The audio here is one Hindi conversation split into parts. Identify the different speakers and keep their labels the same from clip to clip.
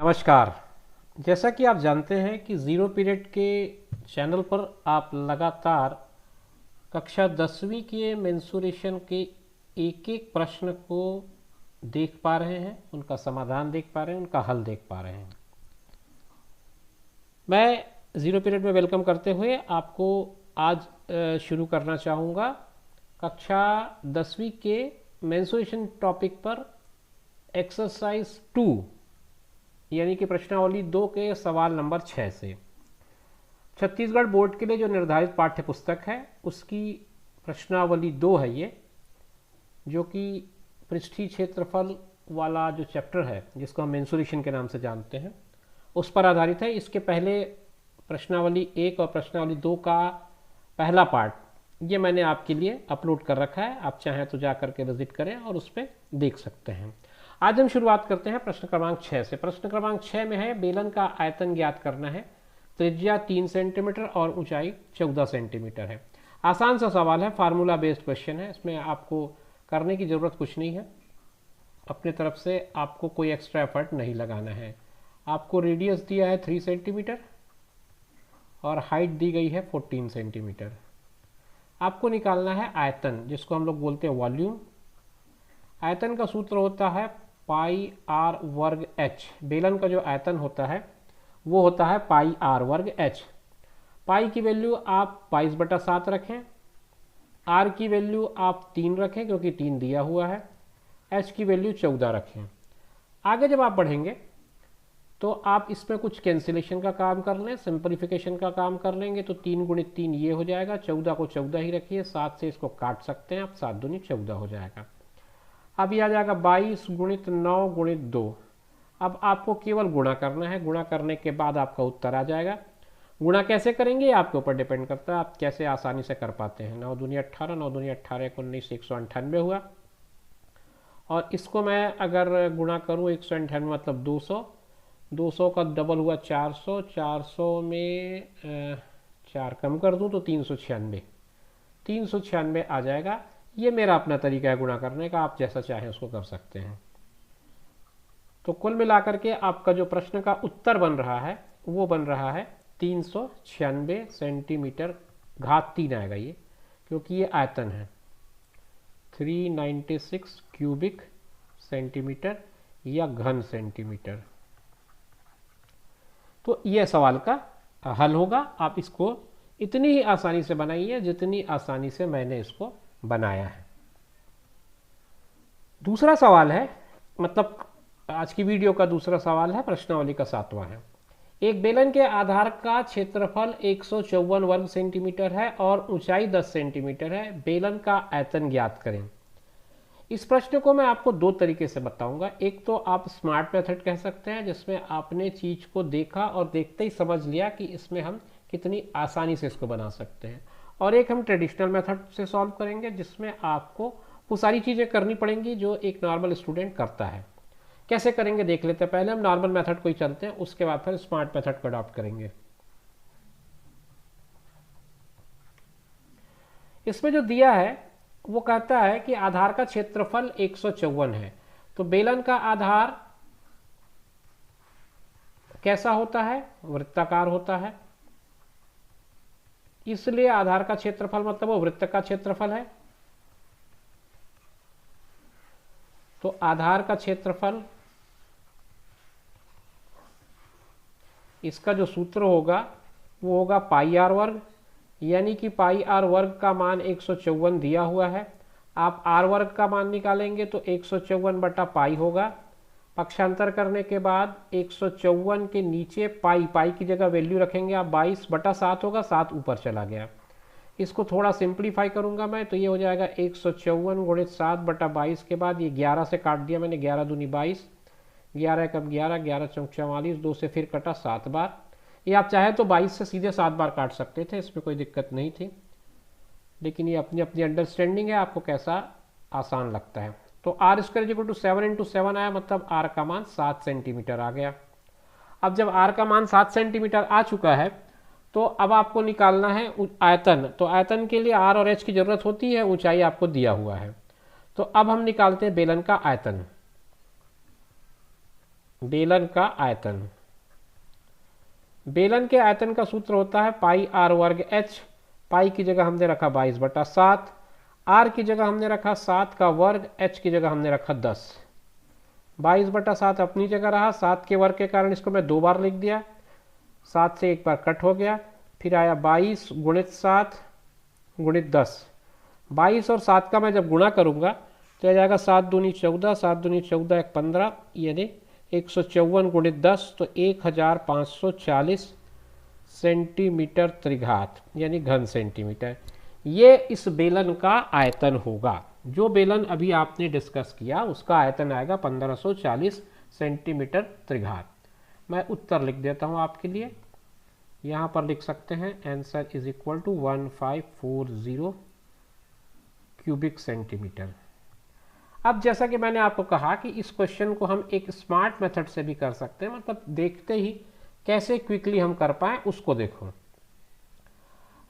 Speaker 1: नमस्कार। जैसा कि आप जानते हैं कि ज़ीरो पीरियड के चैनल पर आप लगातार कक्षा 10वीं के मेंसुरेशन के एक एक प्रश्न को देख पा रहे हैं, उनका समाधान देख पा रहे हैं, उनका हल देख पा रहे हैं। मैं ज़ीरो पीरियड में वेलकम करते हुए आपको आज शुरू करना चाहूँगा कक्षा 10वीं के मेंसुरेशन टॉपिक पर एक्सरसाइज 2 यानी कि प्रश्नावली 2 के सवाल नंबर 6 से। छत्तीसगढ़ बोर्ड के लिए जो निर्धारित पाठ्य पुस्तक है उसकी प्रश्नावली 2 है ये, जो कि पृष्ठीय क्षेत्रफल वाला जो चैप्टर है जिसको हम मेंसुरेशन के नाम से जानते हैं उस पर आधारित है। इसके पहले प्रश्नावली 1 और प्रश्नावली 2 का पहला पार्ट ये मैंने आपके लिए अपलोड कर रखा है, आप चाहें तो जा करके विजिट करें और उस पर देख सकते हैं। आज हम शुरुआत करते हैं प्रश्न क्रमांक 6 से। प्रश्न क्रमांक 6 में है बेलन का आयतन ज्ञात करना है, त्रिज्या 3 सेंटीमीटर और ऊंचाई 14 सेंटीमीटर है। आसान सा सवाल है, फार्मूला बेस्ड क्वेश्चन है, इसमें आपको करने की ज़रूरत कुछ नहीं है, अपने तरफ से आपको कोई एक्स्ट्रा एफर्ट नहीं लगाना है। आपको रेडियस दिया है 3 सेंटीमीटर और हाइट दी गई है 14 सेंटीमीटर। आपको निकालना है आयतन, जिसको हम लोग बोलते हैं वॉल्यूम। आयतन का सूत्र होता है पाई आर वर्ग एच। बेलन का जो आयतन होता है वो होता है पाई आर वर्ग एच। पाई की वैल्यू आप 22/7 रखें, आर की वैल्यू आप 3 रखें क्योंकि 3 दिया हुआ है, एच की वैल्यू 14 रखें। आगे जब आप बढ़ेंगे तो आप इसमें कुछ कैंसिलेशन का काम कर लें, सिंपलीफिकेशन का काम कर लेंगे तो 3 गुणित 3 ये हो जाएगा, 14 को 14 ही रखिए, 7 से इसको काट सकते हैं आप, 7 दूनी 14 हो जाएगा। अब ये आ जाएगा 22 गुणित 9 गुणित 2। अब आपको केवल गुणा करना है, गुणा करने के बाद आपका उत्तर आ जाएगा। गुणा कैसे करेंगे आपके ऊपर डिपेंड करता है, आप कैसे आसानी से कर पाते हैं। 9 दूनी 18, 9 दूनी 18 19, 198 हुआ। और इसको मैं अगर गुणा करूँ 198 मतलब 200, 200 का डबल हुआ 400, 400 में 4 कम कर दूँ तो 396, 396 आ जाएगा। ये मेरा अपना तरीका है गुणा करने का, आप जैसा चाहें उसको कर सकते हैं। तो कुल मिलाकर के आपका जो प्रश्न का उत्तर बन रहा है वो बन रहा है 396 सेंटीमीटर, घात 3 आएगा ये, क्योंकि ये आयतन है। 396 क्यूबिक सेंटीमीटर या घन सेंटीमीटर। तो यह सवाल का हल होगा। आप इसको इतनी ही आसानी से बनाइए जितनी आसानी से मैंने इसको बनाया है। दूसरा सवाल है, मतलब आज की वीडियो का दूसरा सवाल है, प्रश्नावली का 7वां है। एक बेलन के आधार का क्षेत्रफल 154 वर्ग सेंटीमीटर है और ऊंचाई 10 सेंटीमीटर है। बेलन का आयतन ज्ञात करें। इस प्रश्न को मैं आपको 2 तरीके से बताऊंगा। एक तो आप स्मार्ट मेथड कह सकते हैं, जिसमें आपने चीज को देखा और देखते ही समझ लिया कि इसमें हम कितनी आसानी से इसको बना सकते हैं। और एक हम ट्रेडिशनल मेथड से सॉल्व करेंगे, जिसमें आपको वो सारी चीज़ें करनी पड़ेंगी जो एक नॉर्मल स्टूडेंट करता है। कैसे करेंगे देख लेते हैं। पहले हम नॉर्मल मेथड को ही चलते हैं, उसके बाद फिर स्मार्ट मेथड को अडॉप्ट करेंगे। इसमें जो दिया है वो कहता है कि आधार का क्षेत्रफल 154 है। तो बेलन का आधार कैसा होता है? वृत्ताकार होता है, इसलिए आधार का क्षेत्रफल मतलब वो वृत्त का क्षेत्रफल है। तो आधार का क्षेत्रफल, इसका जो सूत्र होगा वो होगा पाई आर वर्ग, यानी कि पाई आर वर्ग का मान 154 दिया हुआ है। आप आर वर्ग का मान निकालेंगे तो 154 बटा पाई होगा। पक्षांतर करने के बाद 154 के नीचे पाई की जगह वैल्यू रखेंगे आप, 22/7 होगा, 7 ऊपर चला गया। इसको थोड़ा सिंप्लीफाई करूंगा मैं तो ये हो जाएगा 154 गुणित 7/22 के बाद ये 11 से काट दिया मैंने, 11 दूनी 22, 11 कब 11, 11 चौक 44, 2 से फिर कटा 7 बार। ये आप चाहे तो 22 से सीधे 7 बार काट सकते थे, इसमें कोई दिक्कत नहीं थी, लेकिन ये अपनी अपनी अंडरस्टैंडिंग है, आपको कैसा आसान लगता है। तो आर स्क्वायर इक्वल टू 7 × 7 आया, मतलब आर का मान 7 सेंटीमीटर आ गया। अब जब आर का मान 7 सेंटीमीटर आ चुका है तो अब आपको निकालना है आयतन। तो आयतन के लिए आर और एच की जरूरत होती है, ऊंचाई आपको दिया हुआ है। तो अब हम निकालते हैं बेलन का आयतन। बेलन का आयतन। बेलन के आयतन का सूत्र होता है पाई आर वर्ग एच। पाई की जगह हमने रखा 22/7, आर की जगह हमने रखा 7 का वर्ग, एच की जगह हमने रखा 10। 22/7 अपनी जगह रहा, 7 के वर्ग के कारण इसको मैं 2 बार लिख दिया, 7 से एक बार कट हो गया, फिर आया 22 गुणित 7 गुणित 10। 22 और 7 का मैं जब गुणा करूंगा तो आ जाएगा 7 दूनी 14, 7 दूनी 14 एक 15, यानी 154 गुणित 10, तो 1540 सेंटीमीटर त्रिघात यानी घन सेंटीमीटर। ये इस बेलन का आयतन होगा। जो बेलन अभी आपने डिस्कस किया उसका आयतन आएगा 1540 सेंटीमीटर त्रिघात। मैं उत्तर लिख देता हूँ आपके लिए, यहाँ पर लिख सकते हैं answer is equal to 1540 cubic centimetre. अब जैसा कि मैंने आपको कहा कि इस क्वेश्चन को हम एक स्मार्ट मेथड से भी कर सकते हैं, मतलब देखते ही कैसे क्विकली हम कर पाएँ उसको देखो।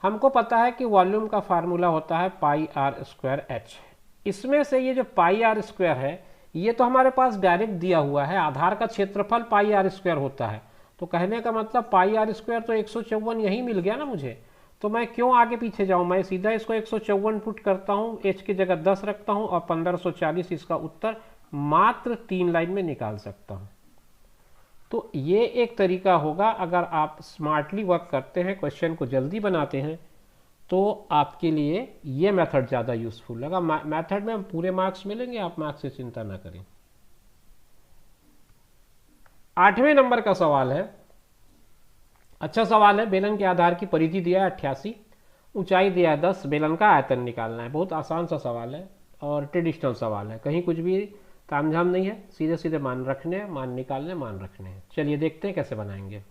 Speaker 1: हमको पता है कि वॉल्यूम का फार्मूला होता है पाई आर स्क्वायर एच। इसमें से ये जो पाई आर स्क्वायर है ये तो हमारे पास डायरेक्ट दिया हुआ है, आधार का क्षेत्रफल पाई आर स्क्वायर होता है, तो कहने का मतलब पाई आर स्क्वायर तो 154 यही मिल गया ना मुझे, तो मैं क्यों आगे पीछे जाऊं, मैं सीधा इसको 154 पुट करता हूं, एच की जगह 10 रखता हूं और 1540 इसका उत्तर मात्र 3 लाइन में निकाल सकता हूं। तो ये एक तरीका होगा, अगर आप स्मार्टली वर्क करते हैं, क्वेश्चन को जल्दी बनाते हैं, तो आपके लिए ये मेथड ज़्यादा यूजफुल लगा। मेथड में पूरे मार्क्स मिलेंगे, आप मार्क्स से चिंता ना करें। 8वें नंबर का सवाल है, अच्छा सवाल है। बेलन के आधार की परिधि दिया है 88, ऊंचाई दिया है 10, बेलन का आयतन निकालना है। बहुत आसान सा सवाल है और ट्रेडिशनल सवाल है, कहीं कुछ भी तामझाम नहीं है, सीधे सीधे मान रखने हैं, मान निकालने, मान रखने हैं। चलिए देखते हैं कैसे बनाएंगे।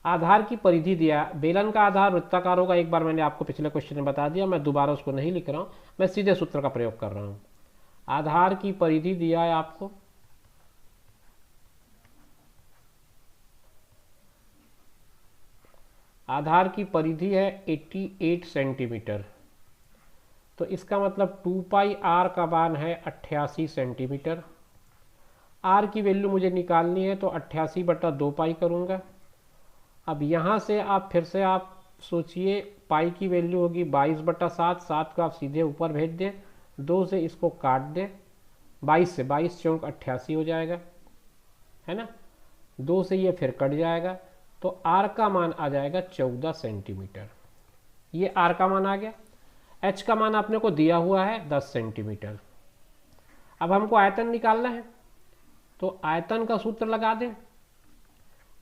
Speaker 1: आधार की परिधि दिया, बेलन का आधार वृत्ताकार होगा, एक बार मैंने आपको पिछले क्वेश्चन में बता दिया, मैं दोबारा उसको नहीं लिख रहा हूं, मैं सीधे सूत्र का प्रयोग कर रहा हूं। आधार की परिधि दिया है आपको, आधार की परिधि है 88 सेंटीमीटर, तो इसका मतलब 2 पाई आर का मान है 88 सेंटीमीटर। आर की वैल्यू मुझे निकालनी है, तो 88/2 पाई करूँगा। अब यहाँ से आप फिर से आप सोचिए, पाई की वैल्यू होगी 22/7, 7 को आप सीधे ऊपर भेज दें, 2 से इसको काट दें, 22 से 22 चौक 88 हो जाएगा, है ना, 2 से ये फिर कट जाएगा, तो आर का मान आ जाएगा 14 सेंटीमीटर। ये आर का मान आ गया। एच का मान आपने को दिया हुआ है 10 सेंटीमीटर। अब हमको आयतन निकालना है, तो आयतन का सूत्र लगा दें।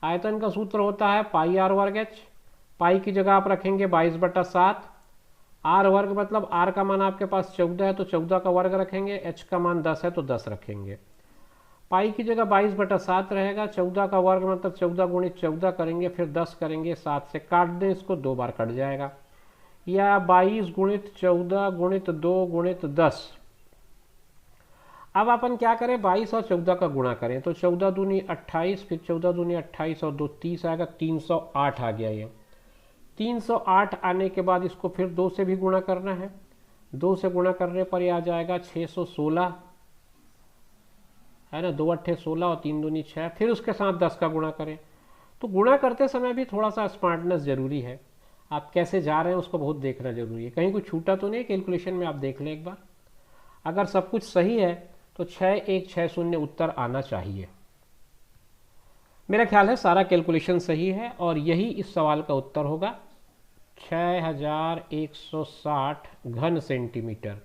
Speaker 1: आयतन का सूत्र होता है पाई आर वर्ग एच। पाई की जगह आप रखेंगे 22/7, आर वर्ग मतलब आर का मान आपके पास 14 है तो 14 का वर्ग रखेंगे, एच का मान 10 है तो 10 रखेंगे। पाई की जगह 22/7 रहेगा, 14 का वर्ग मतलब 14 गुणित 14 करेंगे, फिर 10 करेंगे, 7 से काट दें इसको, 2 बार कट जाएगा, या 22 गुणित 14 गुणित 2 गुणित 10। अब अपन क्या करें, 22 और 14 का गुणा करें, तो 14 दूनी 28, फिर 14 दूनी 28 और 2 30 आएगा, 308 आ गया। ये 308 आने के बाद इसको फिर 2 से भी गुणा करना है, 2 से गुणा करने पर यह आ जाएगा 616, है ना, 2 8 16 और 3 दूनी 6, फिर उसके साथ 10 का गुणा करें। तो गुणा करते समय भी थोड़ा सा स्मार्टनेस जरूरी है, आप कैसे जा रहे हैं उसको बहुत देखना जरूरी है, कहीं कुछ छूटा तो नहीं कैलकुलेशन में, आप देख लें एक बार। अगर सब कुछ सही है तो 6160 उत्तर आना चाहिए। मेरा ख्याल है सारा कैलकुलेशन सही है और यही इस सवाल का उत्तर होगा, 6160 घन सेंटीमीटर।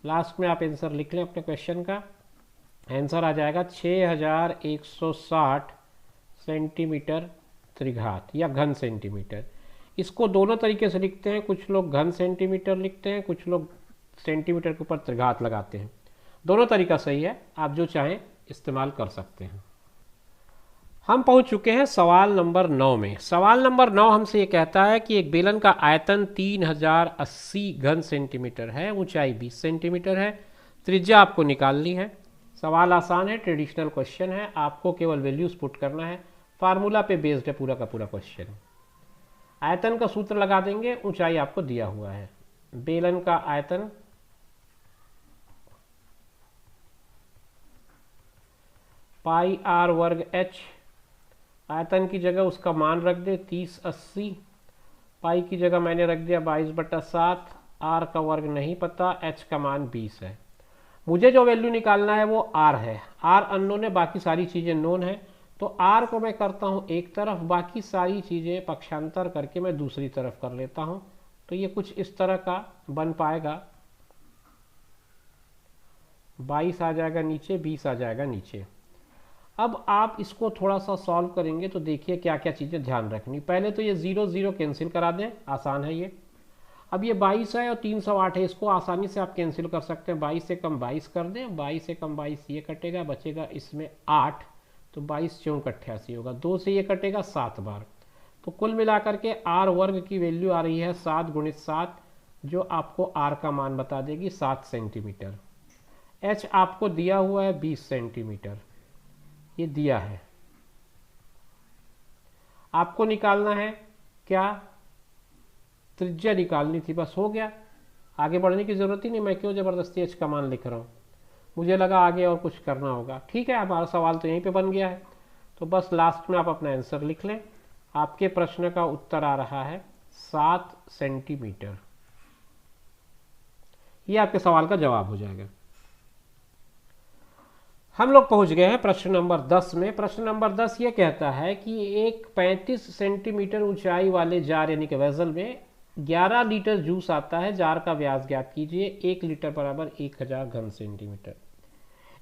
Speaker 1: लास्ट में आप आंसर लिख लें अपने क्वेश्चन का, आंसर आ जाएगा 6160 सेंटीमीटर त्रिघात या घन सेंटीमीटर। इसको दोनों तरीके से लिखते हैं, कुछ लोग घन सेंटीमीटर लिखते हैं, कुछ लोग सेंटीमीटर के ऊपर त्रिघात लगाते हैं। दोनों तरीका सही है, आप जो चाहें इस्तेमाल कर सकते हैं। हम पहुंच चुके हैं सवाल नंबर 9 में। सवाल नंबर 9 हमसे ये कहता है कि एक बेलन का आयतन 3080 घन सेंटीमीटर है, ऊंचाई 20 सेंटीमीटर है, त्रिज्या आपको निकालनी है। सवाल आसान है, ट्रेडिशनल क्वेश्चन है, आपको केवल वैल्यूज पुट करना है, फार्मूला पे बेस्ड है पूरा का पूरा क्वेश्चन। आयतन का सूत्र लगा देंगे, ऊंचाई आपको दिया हुआ है। बेलन का आयतन पाई आर वर्ग एच, आयतन की जगह उसका मान रख दे 30/80, पाई की जगह मैंने रख दिया 22/7, आर का वर्ग नहीं पता, एच का मान 20 है। मुझे जो वैल्यू निकालना है वो आर है, आर अननोन है, बाकी सारी चीज़ें नोन है। तो आर को मैं करता हूँ एक तरफ, बाकी सारी चीज़ें पक्षांतर करके मैं दूसरी तरफ कर लेता हूँ। तो ये कुछ इस तरह का बन पाएगा, 22 आ जाएगा नीचे, 20 आ जाएगा नीचे। अब आप इसको थोड़ा सा सॉल्व करेंगे तो देखिए क्या क्या चीज़ें ध्यान रखनी। पहले तो ये 0 0 कैंसिल करा दें, आसान है ये। अब ये 22 है और 308 है, इसको आसानी से आप कैंसिल कर सकते हैं। 22 से कम 22 कर दें, 22 से कम 22 ये कटेगा, बचेगा इसमें 8, तो 22 चौक 88 होगा। 2 से ये कटेगा 7 बार, तो कुल मिलाकर के आर वर्ग की वैल्यू आ रही है 7 × 7, जो आपको आर का मान बता देगी 7 सेंटीमीटर। एच आपको दिया हुआ है 20 सेंटीमीटर, ये दिया है। आपको निकालना है क्या, त्रिज्या निकालनी थी, बस हो गया। आगे बढ़ने की ज़रूरत ही नहीं, मैं क्यों ज़बरदस्ती एच का मान लिख रहा हूँ, मुझे लगा आगे और कुछ करना होगा। ठीक है, हमारा सवाल तो यहीं पे बन गया है, तो बस लास्ट में आप अपना आंसर लिख लें। आपके प्रश्न का उत्तर आ रहा है 7 सेंटीमीटर। ये आपके सवाल का जवाब हो जाएगा। हम लोग पहुंच गए हैं प्रश्न नंबर 10 में। प्रश्न नंबर 10 ये कहता है कि एक 35 सेंटीमीटर ऊंचाई वाले जार यानी कि वेसल में 11 लीटर जूस आता है, जार का व्यास ज्ञात कीजिए, 1 लीटर बराबर 1000 घन सेंटीमीटर।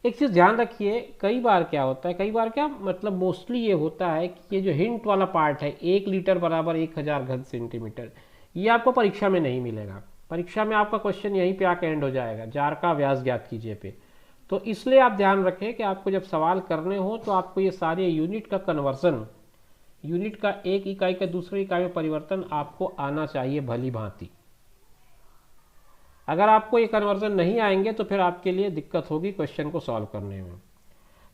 Speaker 1: एक चीज़ ध्यान रखिए, कई बार क्या होता है, कई बार क्या मतलब मोस्टली ये होता है कि ये जो हिंट वाला पार्ट है 1 लीटर बराबर 1000 घन सेंटीमीटर, ये आपको परीक्षा में नहीं मिलेगा। परीक्षा में आपका क्वेश्चन यहीं पे आके एंड हो जाएगा, जार का व्यास ज्ञात कीजिए पे। तो इसलिए आप ध्यान रखें कि आपको जब सवाल करने हो तो आपको ये सारे यूनिट का कन्वर्जन, यूनिट का एक इकाई का दूसरी इकाई में परिवर्तन आपको आना चाहिए भली भांति। अगर आपको ये कन्वर्जन नहीं आएंगे तो फिर आपके लिए दिक्कत होगी क्वेश्चन को सॉल्व करने में।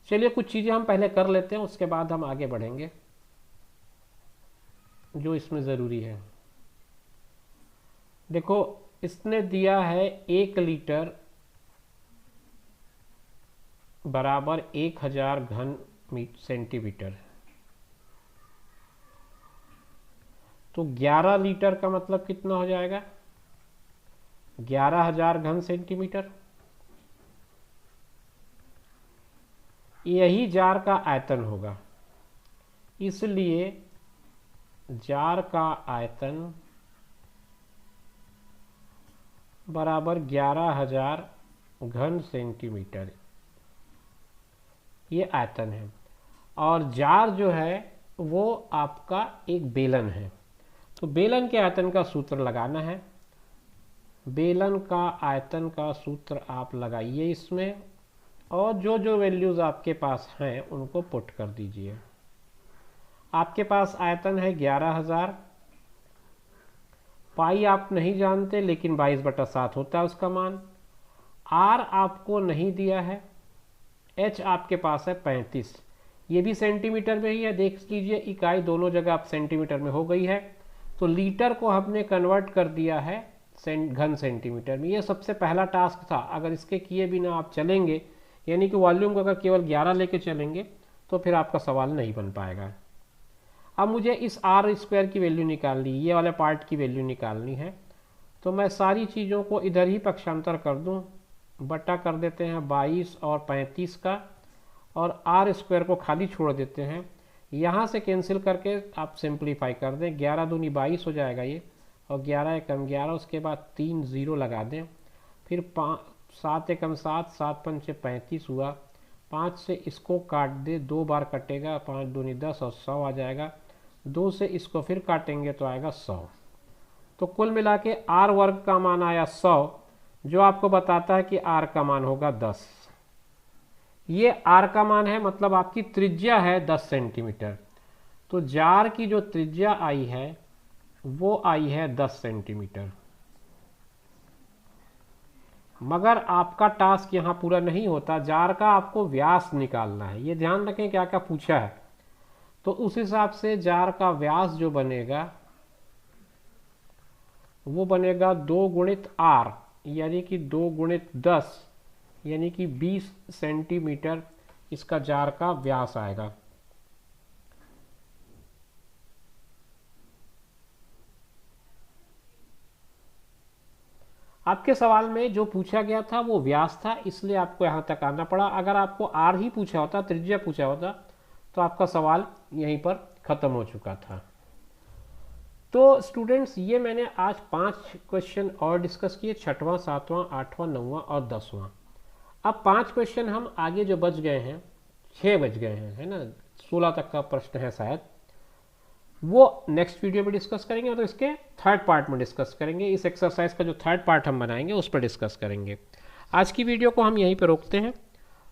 Speaker 1: चलिए कुछ चीज़ें हम पहले कर लेते हैं, उसके बाद हम आगे बढ़ेंगे जो इसमें ज़रूरी है। देखो, इसने दिया है 1 लीटर बराबर 1000 घन सेंटीमीटर, तो 11 लीटर का मतलब कितना हो जाएगा, 11000 घन सेंटीमीटर। यही जार का आयतन होगा, इसलिए जार का आयतन बराबर 11000 घन सेंटीमीटर, ये आयतन है। और जार जो है वो आपका एक बेलन है, तो बेलन के आयतन का सूत्र लगाना है। बेलन का आयतन का सूत्र आप लगाइए इसमें, और जो जो वैल्यूज़ आपके पास हैं उनको पुट कर दीजिए। आपके पास आयतन है 11000, पाई आप नहीं जानते लेकिन 22/7 होता है उसका मान। आर आपको नहीं दिया है, एच आपके पास है 35, ये भी सेंटीमीटर में ही है, देख लीजिए इकाई दोनों जगह आप सेंटीमीटर में हो गई है। तो लीटर को हमने कन्वर्ट कर दिया है घन सेंटीमीटर में। ये सबसे पहला टास्क था, अगर इसके किए बिना आप चलेंगे, यानी कि वॉल्यूम को अगर केवल 11 लेके चलेंगे तो फिर आपका सवाल नहीं बन पाएगा। अब मुझे इस r² की वैल्यू निकालनी, ये वाले पार्ट की वैल्यू निकालनी है, तो मैं सारी चीज़ों को इधर ही पक्षांतर कर दूं, बटा कर देते हैं 22 और 35 का, और r² को खाली छोड़ देते हैं। यहाँ से कैंसिल करके आप सिंप्लीफाई कर दें, 11 दूनी 22 हो जाएगा ये, और 11 एकम 11, उसके बाद 3 0 लगा दें, फिर 7 एकम 7, 7 पंचे 35 हुआ, 5 से इसको काट दे, 2 बार कटेगा, 5 दूनी 10 और 100 आ जाएगा। 2 से इसको फिर काटेंगे तो आएगा 100। तो कुल मिला के आर वर्ग का मान आया 100, जो आपको बताता है कि आर का मान होगा 10। ये आर का मान है, मतलब आपकी त्रिज्या है 10 सेंटीमीटर। तो जार की जो त्रिज्या आई है वो आई है 10 सेंटीमीटर। मगर आपका टास्क यहाँ पूरा नहीं होता, जार का आपको व्यास निकालना है। ये ध्यान रखें क्या क्या पूछा है, तो उस हिसाब से जार का व्यास जो बनेगा वो बनेगा 2 × r, यानी कि 2 × 10 यानी कि 20 सेंटीमीटर। इसका जार का व्यास आएगा। आपके सवाल में जो पूछा गया था वो व्यास था, इसलिए आपको यहाँ तक आना पड़ा। अगर आपको आर ही पूछा होता, त्रिज्या पूछा होता, तो आपका सवाल यहीं पर ख़त्म हो चुका था। तो स्टूडेंट्स, ये मैंने आज 5 क्वेश्चन और डिस्कस किए, 6वां, 7वां, 8वां, 9वां और 10वां। अब 5 क्वेश्चन हम आगे जो बच गए हैं, 6 बच गए हैं, है ना, 16 तक का प्रश्न है शायद, वो नेक्स्ट वीडियो में डिस्कस करेंगे, तो इसके थर्ड पार्ट में डिस्कस करेंगे। इस एक्सरसाइज का जो थर्ड पार्ट हम बनाएंगे उस पर डिस्कस करेंगे। आज की वीडियो को हम यहीं पर रोकते हैं,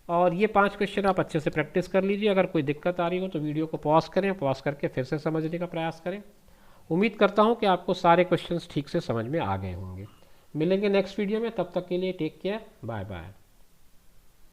Speaker 1: और ये 5 क्वेश्चन आप अच्छे से प्रैक्टिस कर लीजिए। अगर कोई दिक्कत आ रही हो तो वीडियो को पॉज करें, पॉज करके फिर से समझने का प्रयास करें। उम्मीद करता हूँ कि आपको सारे क्वेश्चंस ठीक से समझ में आ गए होंगे। मिलेंगे नेक्स्ट वीडियो में, तब तक के लिए टेक केयर, बाय बाय।